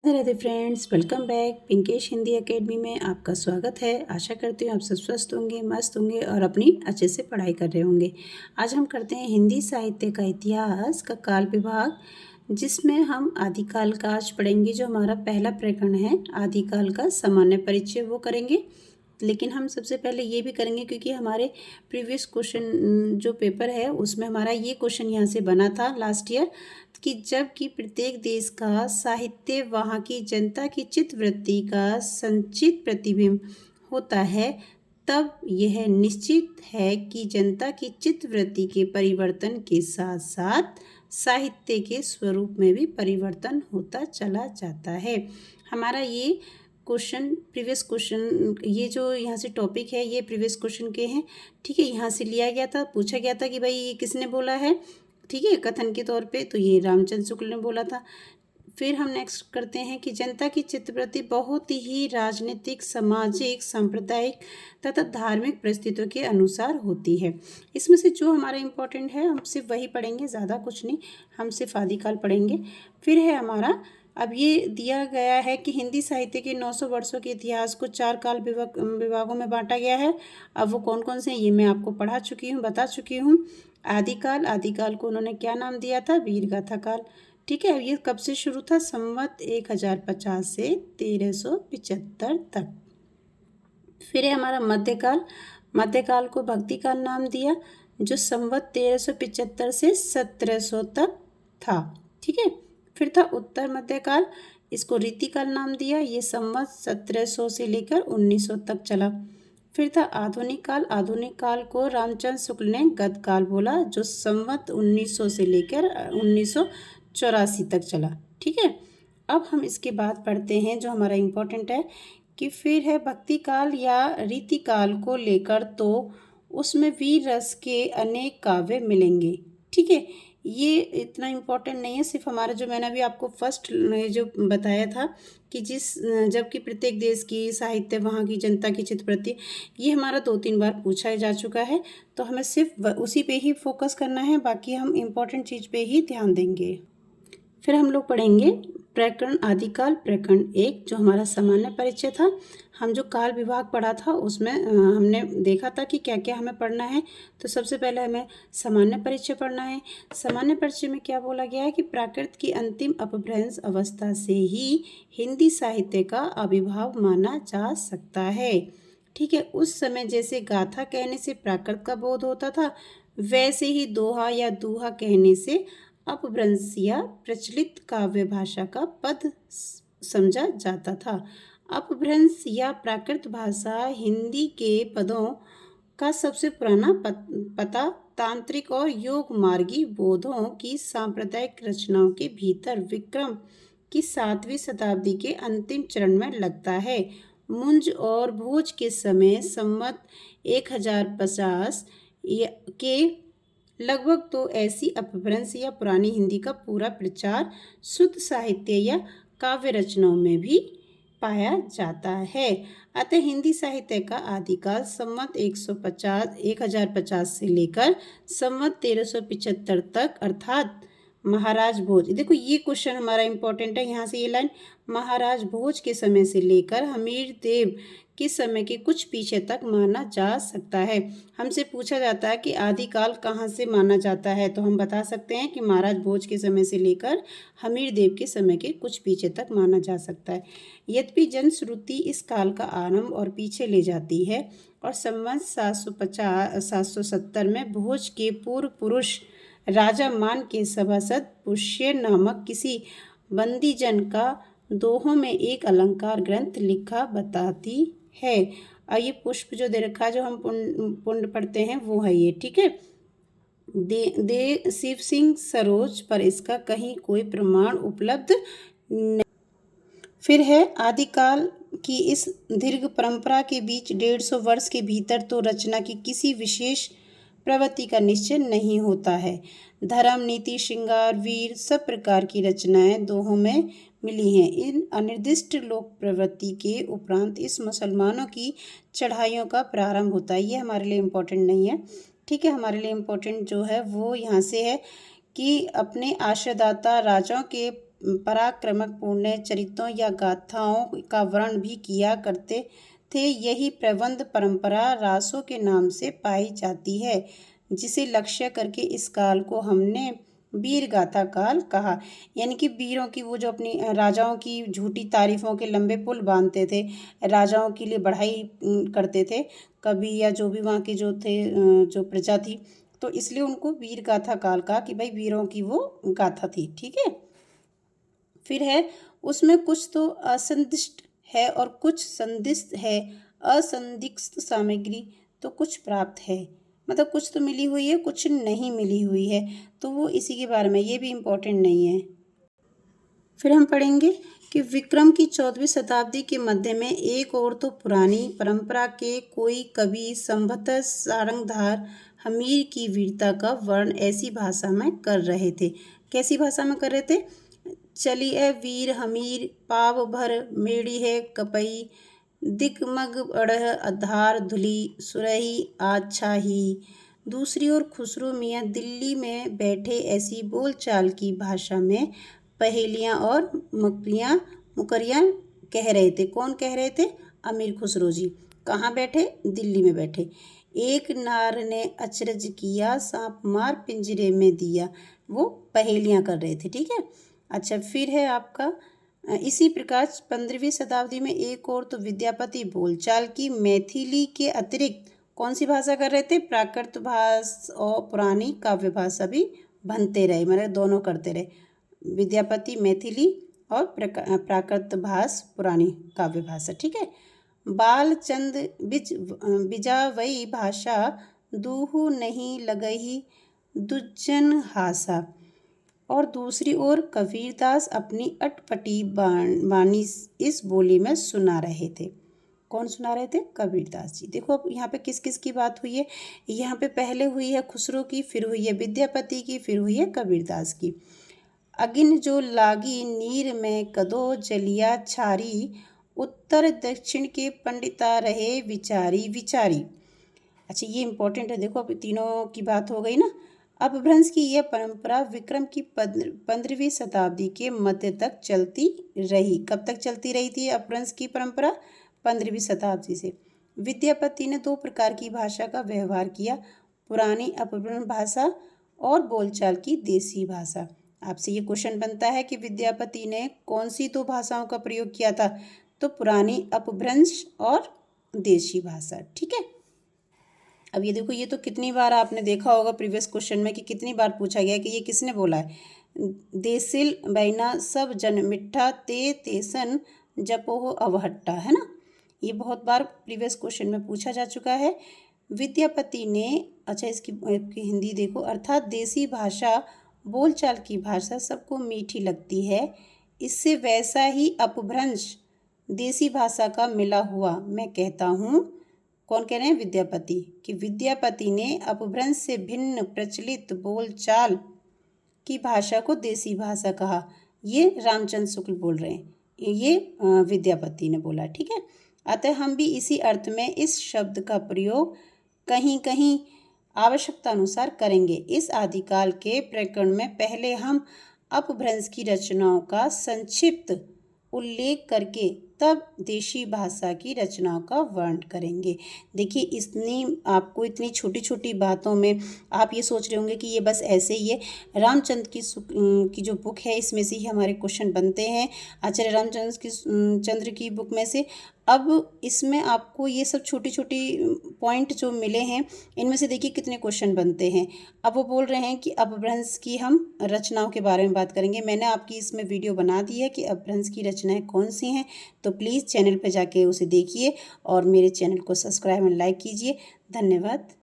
Radhe Radhe friends, welcome back. Pinkesh Hindi academy में आपका स्वागत है। आशा करती हूँ आप सब स्वस्थ होंगे, मस्त होंगे और अपनी अच्छे से पढ़ाई कर रहे होंगे। आज हम करते हैं हिंदी साहित्य का इतिहास का काल विभाग, जिसमें हम आदिकाल का आज पढ़ेंगे। जो हमारा पहला प्रकरण है आदिकाल का सामान्य परिचय, वो करेंगे। लेकिन हम सबसे पहले ये भी करेंगे क्योंकि हमारे प्रीवियस क्वेश्चन जो पेपर है उसमें हमारा ये क्वेश्चन यहाँ से बना था लास्ट ईयर कि जब कि प्रत्येक देश का साहित्य वहाँ की जनता की चित्तवृत्ति का संचित प्रतिबिंब होता है, तब यह निश्चित है कि जनता की चित्तवृत्ति के परिवर्तन के साथ साथ साहित्य के स्वरूप में भी परिवर्तन होता चला जाता है। हमारा ये क्वेश्चन प्रीवियस क्वेश्चन, ये जो यहाँ से टॉपिक है ये प्रीवियस क्वेश्चन के हैं। ठीक है, यहाँ से लिया गया था, पूछा गया था कि भाई ये किसने बोला है। ठीक है, कथन के तौर पे तो ये रामचंद्र शुक्ल ने बोला था। फिर हम नेक्स्ट करते हैं कि जनता की चित्तवृत्ति बहुत ही राजनीतिक, सामाजिक, सांप्रदायिक तथा धार्मिक परिस्थितियों के अनुसार होती है। इसमें से जो हमारा इम्पोर्टेंट है हम सिर्फ वही पढ़ेंगे, ज़्यादा कुछ नहीं, हम सिर्फ आदिकाल पढ़ेंगे। फिर है हमारा, अब ये दिया गया है कि हिंदी साहित्य के 900 वर्षों के इतिहास को 4 काल विभागों में बांटा गया है। अब वो कौन कौन से हैं ये मैं आपको पढ़ा चुकी हूँ, बता चुकी हूँ। आदिकाल को उन्होंने क्या नाम दिया था? वीरगाथा काल। ठीक है, ये कब से शुरू था? संवत 1050 से 1375 तक। फिर है हमारा मध्यकाल को भक्ति काल नाम दिया, जो संवत 1375 से 1700 तक था। ठीक है, फिर था उत्तर मध्यकाल, इसको रीतिकाल नाम दिया, ये संवत 1700 से लेकर 1900 तक चला। फिर था आधुनिक काल को रामचंद्र शुक्ल ने गतकाल बोला, जो संवत 1900 से लेकर 1984 तक चला। ठीक है, अब हम इसके बाद पढ़ते हैं जो हमारा इम्पोर्टेंट है कि फिर है भक्ति काल या रीतिकाल को लेकर, तो उसमें वीर रस के अनेक काव्य मिलेंगे। ठीक है, ये इतना इम्पोर्टेंट नहीं है, सिर्फ हमारा जो मैंने अभी आपको फर्स्ट जो बताया था कि जबकि प्रत्येक देश की साहित्य वहाँ की जनता की चित्तवृत्ति, ये हमारा 2-3 बार पूछा जा चुका है, तो हमें सिर्फ उसी पे ही फोकस करना है, बाकी हम इम्पोर्टेंट चीज़ पे ही ध्यान देंगे। फिर हम लोग पढ़ेंगे प्रकरण आदिकाल प्रकरण 1, जो हमारा सामान्य परिचय था। हम जो काल विभाग पढ़ा था उसमें हमने देखा था कि क्या क्या हमें पढ़ना है। तो सबसे पहले हमें सामान्य परिचय पढ़ना है। सामान्य परिचय में क्या बोला गया है कि प्राकृत की अंतिम अपभ्रंश अवस्था से ही हिंदी साहित्य का आविर्भाव माना जा सकता है। ठीक है, उस समय जैसे गाथा कहने से प्राकृत का बोध होता था, वैसे ही दोहा या दूहा कहने से अपभ्रंश या प्रचलित काव्य भाषा का पद समझा जाता था। अपभ्रंश या प्राकृत भाषा हिंदी के पदों का सबसे पुराना पता तांत्रिक और योग मार्गी बोधों की सांप्रदायिक रचनाओं के भीतर विक्रम की 7वीं शताब्दी के अंतिम चरण में लगता है। मुंज और भोज के समय संवत 1050 के लगभग तो ऐसी अपभ्रंश या पुरानी हिंदी का पूरा प्रचार शुद्ध साहित्य या काव्य रचनाओं में भी पाया जाता है। अतः हिंदी साहित्य का आदिकाल संवत 1050 से लेकर संवत 1375 तक, अर्थात महाराज भोज, देखो ये क्वेश्चन हमारा इम्पोर्टेंट है, यहाँ से ये लाइन, महाराज भोज के समय से लेकर हमीर देव के समय के कुछ पीछे तक माना जा सकता है। हमसे पूछा जाता है कि आदिकाल कहाँ से माना जाता है, तो हम बता सकते हैं कि महाराज भोज के समय से लेकर हमीर देव के समय के कुछ पीछे तक माना जा सकता है। यद्यपि जनश्रुति इस काल का आरंभ और पीछे ले जाती है और संवत 770 में भोज के पूर्व पुरुष राजा मान के सभासद पुष्य नामक किसी बंदीजन का दोहों में एक अलंकार ग्रंथ लिखा बताती है। और ये पुष्प जो दे रखा है, जो हम पुण्य पढ़ते हैं, वो है ये। ठीक है, दे शिव सिंह सरोज पर इसका कहीं कोई प्रमाण उपलब्ध नहीं। फिर है आदिकाल की इस दीर्घ परंपरा के बीच 150 वर्ष के भीतर तो रचना की किसी विशेष प्रवृत्ति का निश्चय नहीं होता है। धर्म, नीति, श्रृंगार, वीर सब प्रकार की रचनाएं दोहों में मिली हैं। इन अनिर्दिष्ट लोक प्रवृत्ति के उपरांत इस मुसलमानों की चढ़ाइयों का प्रारंभ होता है। ये हमारे लिए इम्पोर्टेंट नहीं है। ठीक है, हमारे लिए इम्पोर्टेंट जो है वो यहाँ से है कि अपने आश्रयदाता राजाओं के पराक्रमपूर्ण चरित्रों या गाथाओं का वर्णन भी किया करते थे। यही प्रबंध परंपरा रासों के नाम से पाई जाती है, जिसे लक्ष्य करके इस काल को हमने वीर गाथा काल कहा। यानी कि वीरों की वो जो अपनी राजाओं की झूठी तारीफों के लंबे पुल बांधते थे, राजाओं के लिए बढ़ाई करते थे कवि या जो भी वहाँ के जो थे जो प्रजा थी, तो इसलिए उनको वीर गाथा काल कहा कि भाई वीरों की वो गाथा थी। ठीक है। फिर है उसमें कुछ तो असंदिष्ट है और कुछ संदिष्ट है। असंदिग्ध सामग्री तो कुछ प्राप्त है, मतलब कुछ तो मिली हुई है, कुछ नहीं मिली हुई है, तो वो इसी के बारे में, ये भी इम्पोर्टेंट नहीं है। फिर हम पढ़ेंगे कि विक्रम की 14वीं शताब्दी के मध्य में एक और तो पुरानी परंपरा के कोई कवि संभवतः सारंगधार हमीर की वीरता का वर्णन ऐसी भाषा में कर रहे थे। कैसी भाषा में कर रहे थे? चलिए वीर हमीर पाव भर मेड़ी है कपई, दिगमग अड़ह अधार धुली सुरही आच्छा ही। दूसरी ओर खुसरो मियाँ दिल्ली में बैठे ऐसी बोलचाल की भाषा में पहेलियाँ और मुकरियाँ कह रहे थे। कौन कह रहे थे? अमीर खुसरो जी। कहाँ बैठे? दिल्ली में बैठे। एक नार ने अचरज किया सांप मार पिंजरे में दिया, वो पहेलियाँ कर रहे थे। ठीक है। अच्छा, फिर है आपका इसी प्रकार 15वीं शताब्दी में एक और तो विद्यापति बोलचाल की मैथिली के अतिरिक्त कौन सी भाषा कर रहे थे? प्राकृत भाषा और पुरानी काव्य भाषा भी बनते रहे, मतलब दोनों करते रहे। विद्यापति मैथिली और प्राकृत भाषा पुरानी काव्य भाषा। ठीक है। बालचंद बिजावई भाषा दूहु नहीं लगही दुज्जन हासा। और दूसरी ओर कबीरदास अपनी अटपटी वाणी इस बोली में सुना रहे थे। कौन सुना रहे थे? कबीरदास जी। देखो अब यहाँ पे किस किस की बात हुई है। यहाँ पे पहले हुई है खुसरो की, फिर हुई है विद्यापति की, फिर हुई है कबीरदास की। अगिन जो लागी नीर में कदो जलिया छारी, उत्तर दक्षिण के पंडिता रहे विचारी विचारी। अच्छा, ये इंपॉर्टेंट है। देखो अब तीनों की बात हो गई ना। अपभ्रंश की यह परंपरा विक्रम की 15वीं शताब्दी के मध्य तक चलती रही। कब तक चलती रही थी अपभ्रंश की परंपरा? 15वीं शताब्दी से। विद्यापति ने 2 प्रकार की भाषा का व्यवहार किया, पुरानी अपभ्रंश भाषा और बोलचाल की देसी भाषा। आपसे ये क्वेश्चन बनता है कि विद्यापति ने कौन सी 2 भाषाओं का प्रयोग किया था? तो पुरानी अपभ्रंश और देशी भाषा। ठीक है। अब ये देखो, ये तो कितनी बार आपने देखा होगा प्रीवियस क्वेश्चन में कि कितनी बार पूछा गया कि ये किसने बोला है। देसिल बैना सब जन मिठा ते तेसन जपोहो अवहट्टा, है ना। ये बहुत बार प्रीवियस क्वेश्चन में पूछा जा चुका है। विद्यापति ने, अच्छा इसकी हिंदी देखो, अर्थात देसी भाषा बोलचाल की भाषा सबको मीठी लगती है, इससे वैसा ही अपभ्रंश देसी भाषा का मिला हुआ मैं कहता हूँ। कौन कह रहे हैं? विद्यापति। कि विद्यापति ने अपभ्रंश से भिन्न प्रचलित बोलचाल की भाषा को देसी भाषा कहा। ये रामचंद्र शुक्ल बोल रहे हैं, ये विद्यापति ने बोला। ठीक है। अतः हम भी इसी अर्थ में इस शब्द का प्रयोग कहीं कहीं आवश्यकता अनुसार करेंगे। इस आदिकाल के प्रकरण में पहले हम अपभ्रंश की रचनाओं का संक्षिप्त उल्लेख करके तब देशी भाषा की रचनाओं का वर्णन करेंगे। देखिए आपको इतनी छोटी छोटी बातों में आप ये सोच रहे होंगे कि ये बस ऐसे ही है। रामचंद्र की जो बुक है इसमें से ही हमारे क्वेश्चन बनते हैं, आचार्य रामचंद्र की बुक में से। अब इसमें आपको ये सब छोटी छोटी पॉइंट जो मिले हैं, इनमें से देखिए कितने क्वेश्चन बनते हैं। अब वो बोल रहे हैं कि अपभ्रंश की हम रचनाओं के बारे में बात करेंगे। मैंने आपकी इसमें वीडियो बना दी है कि अपभ्रंश की रचनाएं कौन सी हैं, तो प्लीज़ चैनल पर जाके उसे देखिए और मेरे चैनल को सब्सक्राइब एंड लाइक कीजिए। धन्यवाद।